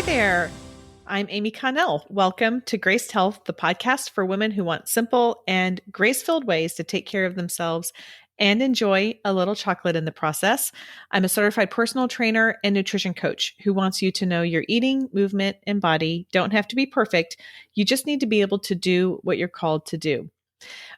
there. I'm Amy.Connell. Welcome to Graced Health, the podcast for women who want simple and grace-filled ways to take care of themselves and enjoy a little chocolate in the process. I'm a certified personal trainer and nutrition coach who wants you to know your eating, movement, and body don't have to be perfect. You just need to be able to do what you're called to do.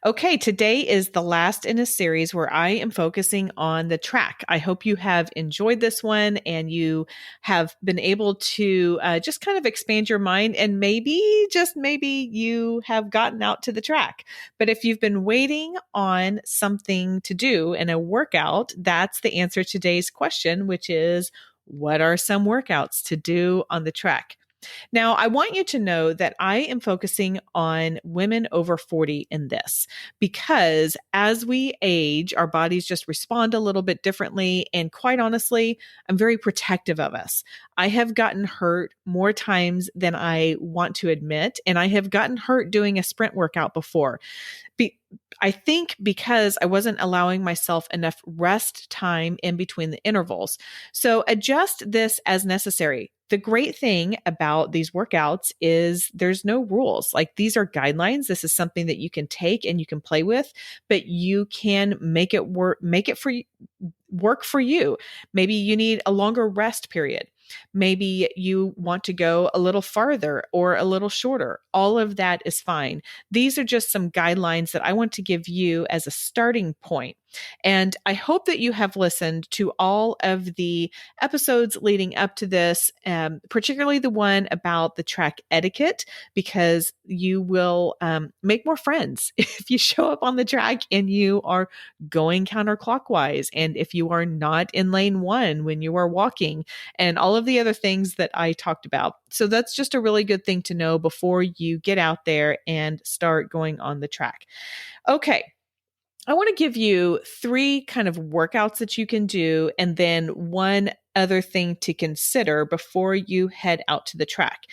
Okay, today is the last in a series where I am focusing on the track. I hope you have enjoyed this one and you have been able to just kind of expand your mind, and maybe, just maybe, you have gotten out to the track. But if you've been waiting on something to do in a workout, that's the answer to today's question, which is, what are some workouts to do on the track? Now, I want you to know that I am focusing on women over 40 in this because as we age, our bodies just respond a little bit differently. And quite honestly, I'm very protective of us. I have gotten hurt more times than I want to admit, and I have gotten hurt doing a sprint workout before. I think because I wasn't allowing myself enough rest time in between the intervals. So adjust this as necessary. The great thing about these workouts is there's no rules. Like, these are guidelines. This is something that you can take and you can play with, but you can make it work for you. Maybe you need a longer rest period. Maybe you want to go a little farther or a little shorter. All of that is fine. These are just some guidelines that I want to give you as a starting point. And I hope that you have listened to all of the episodes leading up to this, particularly the one about the track etiquette, because you will make more friends if you show up on the track and you are going counterclockwise, and if you are not in lane one when you are walking, and all of the other things that I talked about. So that's just a really good thing to know before you get out there and start going on the track. Okay. I want to give you 3 kind of workouts that you can do, and then one other thing to consider before you head out to the track.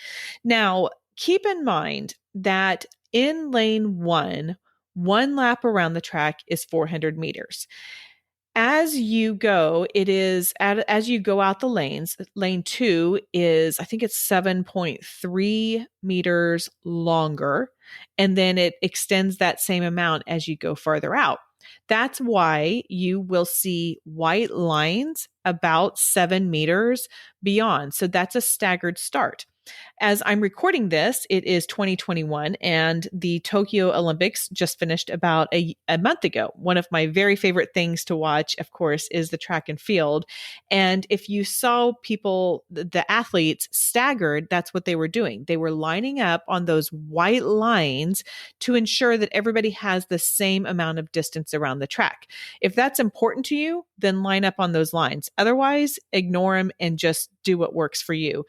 Now, keep in mind that in lane 1 lap around the track is 400 meters. As you go, as you go out the lanes, lane 2 is, I think it's 7.3 meters longer. And then it extends that same amount as you go farther out. That's why you will see white lines about 7 meters beyond. So that's a staggered start. As I'm recording this, it is 2021, and the Tokyo Olympics just finished about a month ago. One of my very favorite things to watch, of course, is the track and field. And if you saw people, the athletes staggered, that's what they were doing. They were lining up on those white lines to ensure that everybody has the same amount of distance around the track. If that's important to you, then line up on those lines. Otherwise, ignore them and just do what works for you.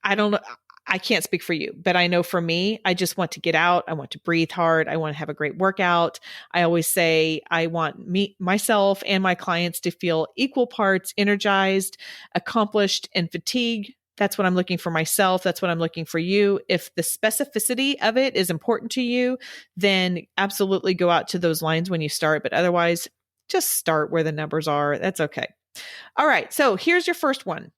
I don't know. I can't speak for you, but I know for me, I just want to get out. I want to breathe hard. I want to have a great workout. I always say I want myself and my clients to feel equal parts energized, accomplished, and fatigued. That's what I'm looking for myself. That's what I'm looking for you. If the specificity of it is important to you, then absolutely go out to those lines when you start. But otherwise, just start where the numbers are. That's okay. All right. So here's your first one.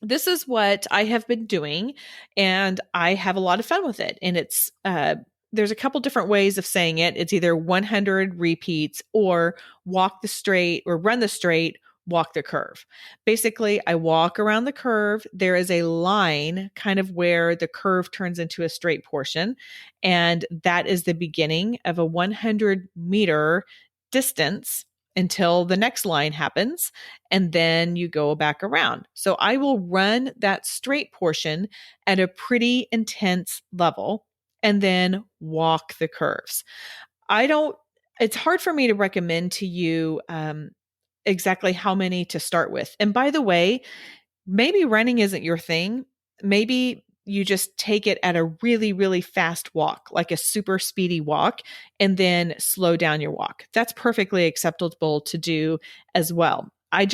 This is what I have been doing, and I have a lot of fun with it. And it's, there's a couple different ways of saying it. It's either 100 repeats or walk the straight or run the straight, walk the curve. Basically, I walk around the curve. There is a line kind of where the curve turns into a straight portion. And that is the beginning of a 100-meter distance until the next line happens, and then you go back around. So I will run that straight portion at a pretty intense level and then walk the curves. It's hard for me to recommend to you exactly how many to start with. And by the way, maybe running isn't your thing. Maybe you just take it at a really, really fast walk, like a super speedy walk, and then slow down your walk. That's perfectly acceptable to do as well. I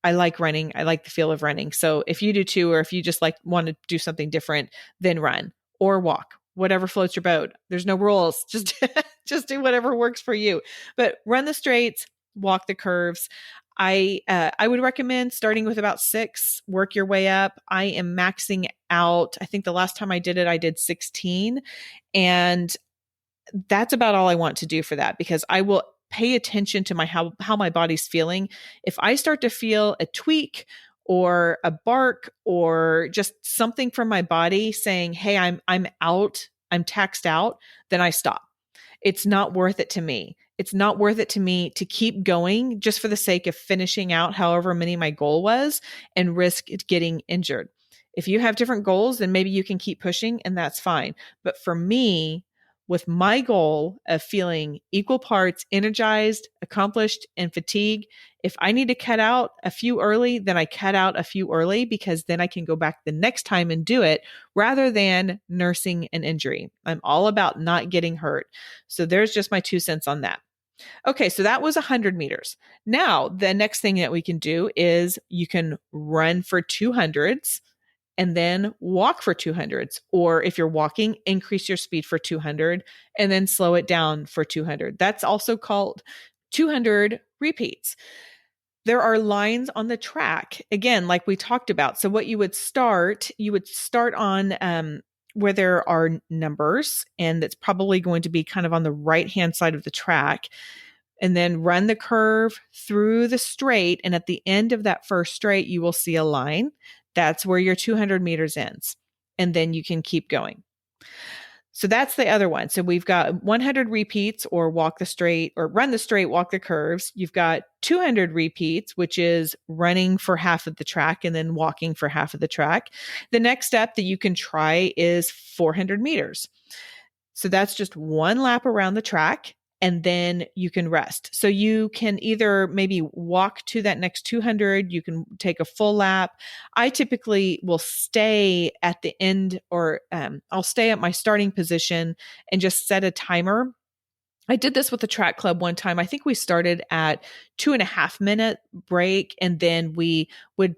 like running. I like the feel of running. So if you do too, or if you just want to do something different, then run or walk, whatever floats your boat. There's no rules. Just do whatever works for you. But run the straights, walk the curves. I would recommend starting with about 6, work your way up. I am maxing out. I think the last time I did it, I did 16. And that's about all I want to do for that, because I will pay attention to how my body's feeling. If I start to feel a tweak or a bark or just something from my body saying, "Hey, I'm out, I'm taxed out," then I stop. It's not worth it to me. It's not worth it to me to keep going just for the sake of finishing out however many my goal was and risk it getting injured. If you have different goals, then maybe you can keep pushing and that's fine. But for me, with my goal of feeling equal parts energized, accomplished, and fatigued, if I need to cut out a few early, then I cut out a few early, because then I can go back the next time and do it rather than nursing an injury. I'm all about not getting hurt. So there's just my 2 cents on that. Okay, so that was 100 meters. Now, the next thing that we can do is you can run for 200s and then walk for 200s. Or if you're walking, increase your speed for 200 and then slow it down for 200. That's also called 200 repeats. There are lines on the track, again, like we talked about. So what you would start on where there are numbers, and that's probably going to be kind of on the right-hand side of the track, and then run the curve through the straight. And at the end of that first straight, you will see a line. That's where your 200 meters ends. And then you can keep going. So that's the other one. So we've got 100 repeats, or walk the straight, or run the straight, walk the curves. You've got 200 repeats, which is running for half of the track and then walking for half of the track. The next step that you can try is 400 meters. So that's just one lap around the track, and then you can rest. So you can either maybe walk to that next 200, you can take a full lap. I typically will stay at the end, or I'll stay at my starting position and just set a timer. I did this with the track club one time. I think we started at 2.5 minute break, and then we would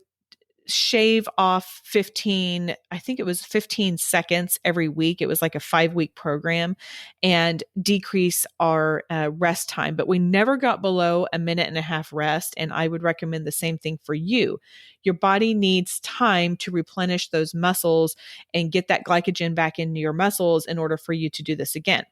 shave off 15, I think it was 15 seconds every week. It was like a 5-week program, and decrease our rest time. But we never got below a minute and a half rest. And I would recommend the same thing for you. Your body needs time to replenish those muscles and get that glycogen back into your muscles in order for you to do this again.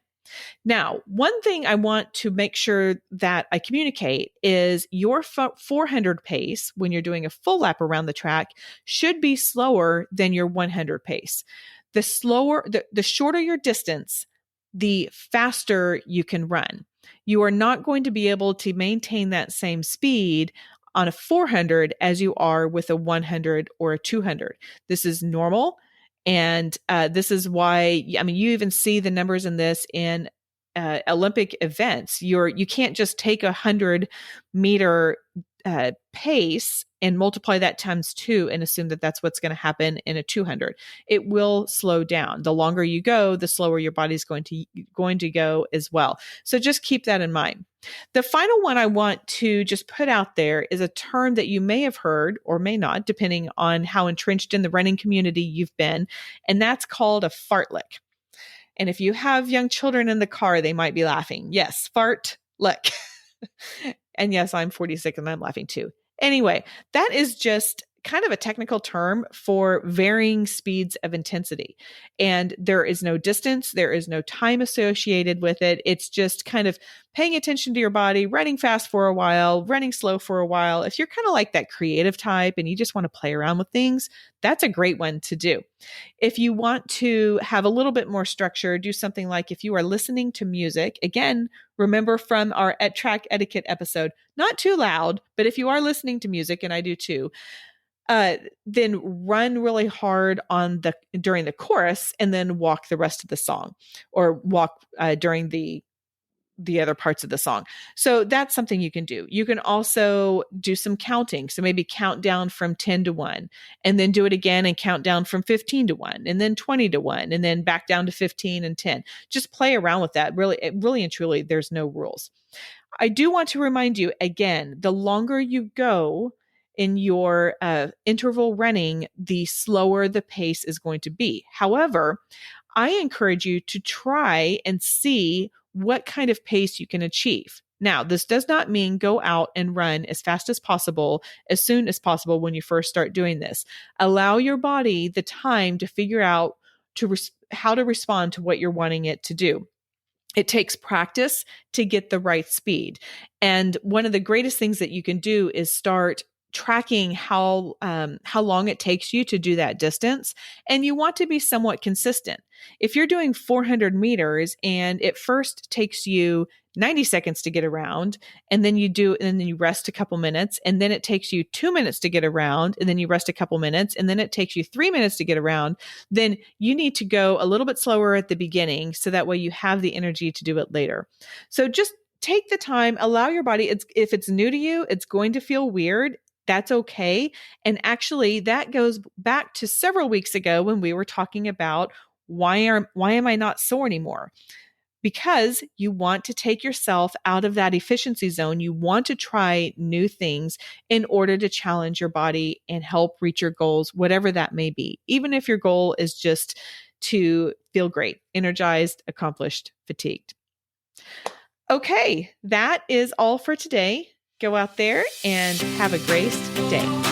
Now, one thing I want to make sure that I communicate is your 400 pace, when you're doing a full lap around the track, should be slower than your 100 pace. The shorter your distance, the faster you can run. You are not going to be able to maintain that same speed on a 400 as you are with a 100 or a 200. This is normal. And this is why, I mean, you even see the numbers in this in Olympic events. You can't just take 100-meter pace and multiply that times 2 and assume that that's what's going to happen in a 200. It will slow down. The longer you go, the slower your body's going to go as well. So just keep that in mind. The final one I want to just put out there is a term that you may have heard or may not, depending on how entrenched in the running community you've been, and that's called a fartlek. And if you have young children in the car, they might be laughing. Yes, fartlek. And yes, I'm 46 and I'm laughing too. Anyway, that is just kind of a technical term for varying speeds of intensity. And there is no distance, there is no time associated with it. It's just kind of paying attention to your body, running fast for a while, running slow for a while. If you're kind of like that creative type and you just want to play around with things, that's a great one to do. If you want to have a little bit more structure, do something like, if you are listening to music, again, remember from our track etiquette episode, not too loud, but if you are listening to music, and I do too, then run really hard during the chorus and then walk the rest of the song, or walk during the other parts of the song. So that's something you can do. You can also do some counting. So maybe count down from 10 to 1, and then do it again and count down from 15 to 1, and then 20 to 1, and then back down to 15 and 10. Just play around with that. Really and truly, there's no rules. I do want to remind you again, the longer you go in your interval running, the slower the pace is going to be. However, I encourage you to try and see what kind of pace you can achieve. Now, this does not mean go out and run as fast as soon as possible when you first start doing this. Allow your body the time to figure out how to respond to what you're wanting it to do. It takes practice to get the right speed. And one of the greatest things that you can do is start tracking how long it takes you to do that distance. And you want to be somewhat consistent. If you're doing 400 meters and it first takes you 90 seconds to get around, and then you rest a couple minutes, and then it takes you 2 minutes to get around, and then you rest a couple minutes, and then it takes you 3 minutes to get around, then you need to go a little bit slower at the beginning so that way you have the energy to do it later. So just take the time, allow your body, if it's new to you, it's going to feel weird. That's okay. And actually, that goes back to several weeks ago when we were talking about why am I not sore anymore? Because you want to take yourself out of that efficiency zone. You want to try new things in order to challenge your body and help reach your goals, whatever that may be. Even if your goal is just to feel great, energized, accomplished, fatigued. Okay, that is all for today. Go out there and have a great day.